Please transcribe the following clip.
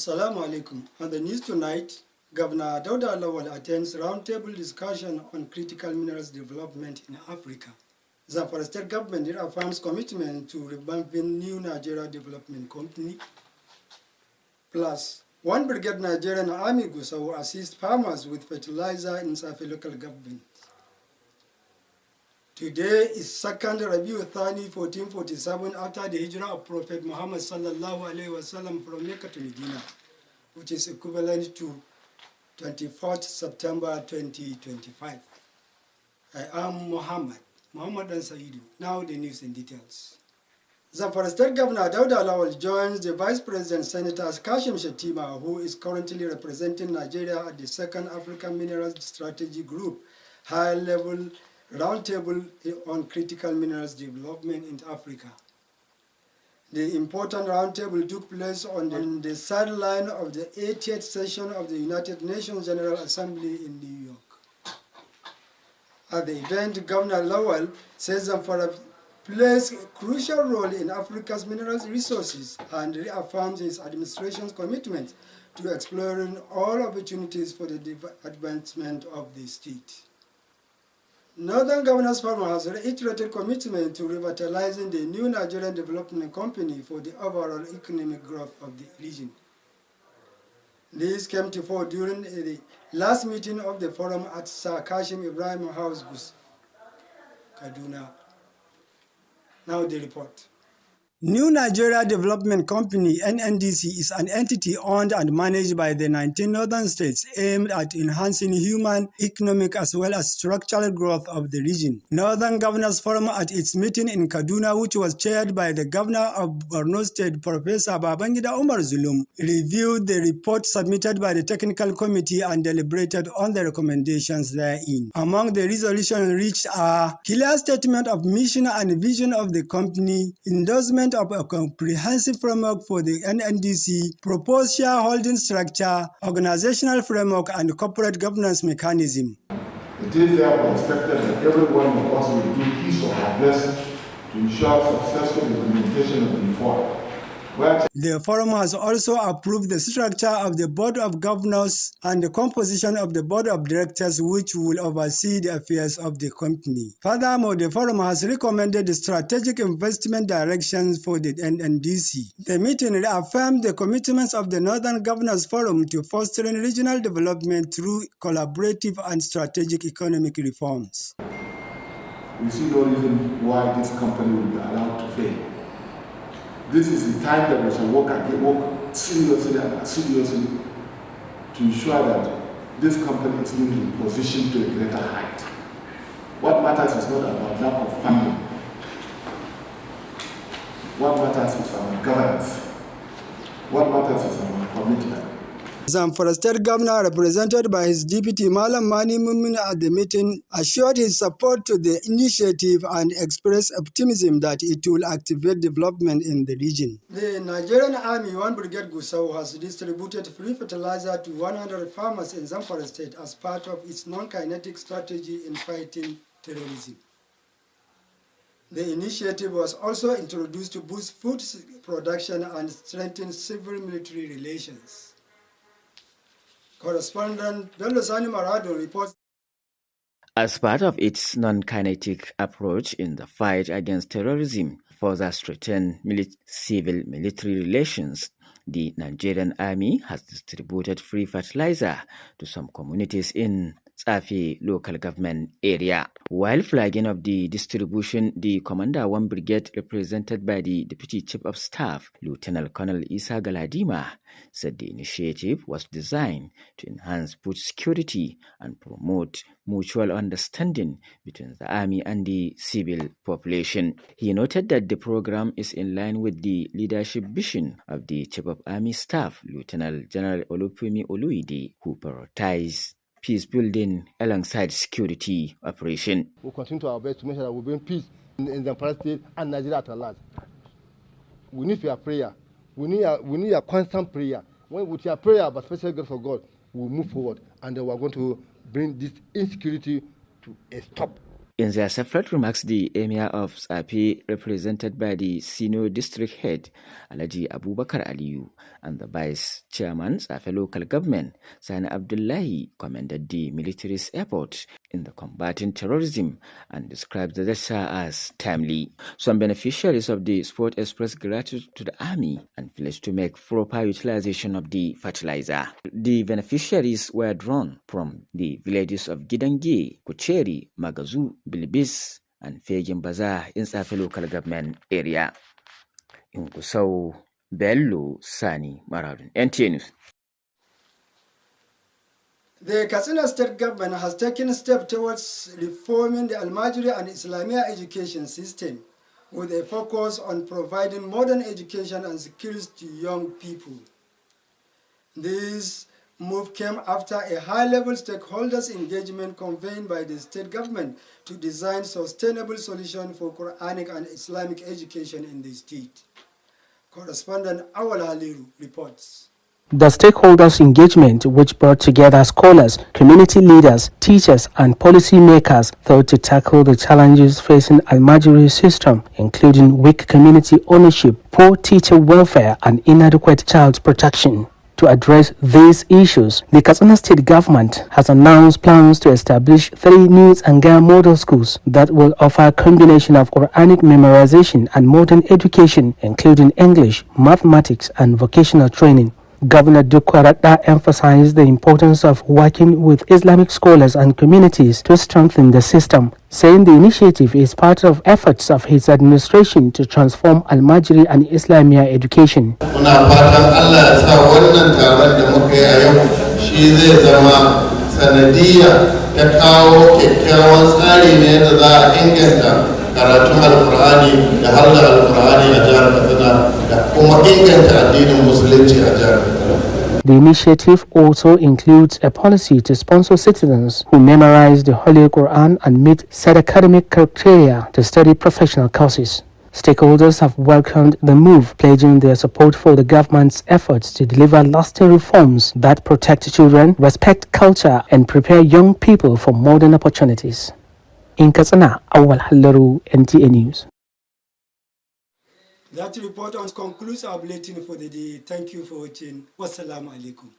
Assalamu alaikum. On the news tonight, Governor Dauda Lawal attends roundtable discussion on critical minerals development in Africa. Zamfara state government affirms commitment to revamping new Nigeria Development Company. Plus, one brigade Nigerian Army Gusau assist farmers with fertilizer in Safi local government. Today is 2nd Rabiul Thani 1447 after the hijrah of Prophet Muhammad sallallahu alaihi wasallam from Mecca to Medina, which is equivalent to 24th September 2025. I am Muhammad and Saidu. Now the news in details. Zamfara State Governor Dauda Lawal joins the Vice President Senator Kashim Shettima, who is currently representing Nigeria at the 2nd African Minerals Strategy Group high-level roundtable on critical minerals development in Africa. The important roundtable took place on the sideline of the 80th session of the United Nations General Assembly in New York. At the event, Governor Lawal says Zamfara plays a crucial role in Africa's mineral resources and reaffirms his administration's commitment to exploring all opportunities for the advancement of the state. Northern Governors Forum has reiterated commitment to revitalizing the new Nigerian Development Company for the overall economic growth of the region. This came to fore during the last meeting of the forum at Sir Kashim Ibrahim House, Kaduna. Now the report. New Nigeria Development Company, NNDC, is an entity owned and managed by the 19 northern states aimed at enhancing human, economic, as well as structural growth of the region. Northern Governors Forum at its meeting in Kaduna, which was chaired by the Governor of Borno State, Professor Babangida Umar Zulum, reviewed the report submitted by the Technical Committee and deliberated on the recommendations therein. Among the resolutions reached are clear statement of mission and vision of the company, endorsement of a comprehensive framework for the NNDC, proposed shareholding structure, organizational framework, and corporate governance mechanism. It is therefore expected that every one of us will do his or her best to ensure successful implementation of the reform. The forum has also approved the structure of the Board of Governors and the composition of the Board of Directors, which will oversee the affairs of the company. Furthermore, the forum has recommended the strategic investment directions for the NNDC. The meeting reaffirmed the commitments of the Northern Governors Forum to fostering regional development through collaborative and strategic economic reforms. We see no reason why this company will be allowed to fail. This is the time that we shall work seriously to ensure that this company is being positioned to a greater height. What matters is not about lack of funding. What matters is our governance. What matters is our commitment. Zamfara State Governor, represented by his deputy Malam Mani Mumin at the meeting, assured his support to the initiative and expressed optimism that it will activate development in the region. The Nigerian Army 1 Brigade Gusau has distributed free fertilizer to 100 farmers in Zamfara State as part of its non-kinetic strategy in fighting terrorism. The initiative was also introduced to boost food production and strengthen civil-military relations. Correspondent Bello Sani Marado reports. As part of its non-kinetic approach in the fight against terrorism, further strengthen civil-military relations, the Nigerian Army has distributed free fertilizer to some communities in Safi local government area. While flagging of the distribution, the Commander 1 Brigade, represented by the Deputy Chief of Staff, Lieutenant Colonel Isa Galadima, said the initiative was designed to enhance food security and promote mutual understanding between the Army and the civil population. He noted that the program is in line with the leadership vision of the Chief of Army Staff, Lieutenant General Olufemi Oluide, who prioritized peace building alongside security operation. We'll continue to our best to make sure that we bring peace in the Zamfara State and Nigeria at large. We need your prayer. We need a constant prayer. With your prayer, but special grace of God, we'll move forward and we're going to bring this insecurity to a stop. In their separate remarks, the Emir of Tsafe, represented by the senior district head, Alhaji Abubakar Aliyu, and the vice chairman, Tsafe local government, Sani Abdullahi, commended the military's effort in the combating terrorism and described the gesture as timely. Some beneficiaries of the sport expressed gratitude to the army and pledged to make proper utilization of the fertilizer. The beneficiaries were drawn from the villages of Gidange, Kucheri, Magazu, Bilbis, and Fegin Bazaar in Tsafe local government area. In Gusau, Bello Sani Maradun, NTA News. The Katsina State Government has taken steps towards reforming the Almajiri and Islamia education system with a focus on providing modern education and skills to young people. This move came after a high-level stakeholders engagement convened by the state government to design sustainable solutions for Quranic and Islamic education in the state. Correspondent Awal Haliru reports. The stakeholders' engagement, which brought together scholars, community leaders, teachers, and policymakers, thought to tackle the challenges facing Almajiri system, including weak community ownership, poor teacher welfare, and inadequate child protection. To address these issues, the Katsina State government has announced plans to establish 3 new Anga model schools that will offer a combination of Quranic memorization and modern education, including English, mathematics, and vocational training. Governor Dukwarada emphasized the importance of working with Islamic scholars and communities to strengthen the system, saying the initiative is part of efforts of his administration to transform Almajiri and Islamia education. Muna fatan Allah ya sa wannan taron da muka yi a yau shi zai zama sanadiyya ta kawo kyakkyawan tsari ne da za a inganta karatun Alkur'ani da harda Alkur'ani a jihar Katsina da kuma inganta addinin Musulunci a jihar Katsina. The initiative also includes a policy to sponsor citizens who memorize the Holy Quran and meet set academic criteria to study professional courses. Stakeholders have welcomed the move, pledging their support for the government's efforts to deliver lasting reforms that protect children, respect culture, and prepare young people for modern opportunities. In Katsina, Awal Haliru, NTA News. That report concludes our bulletin for the day. Thank you for watching. Wassalamu alaikum.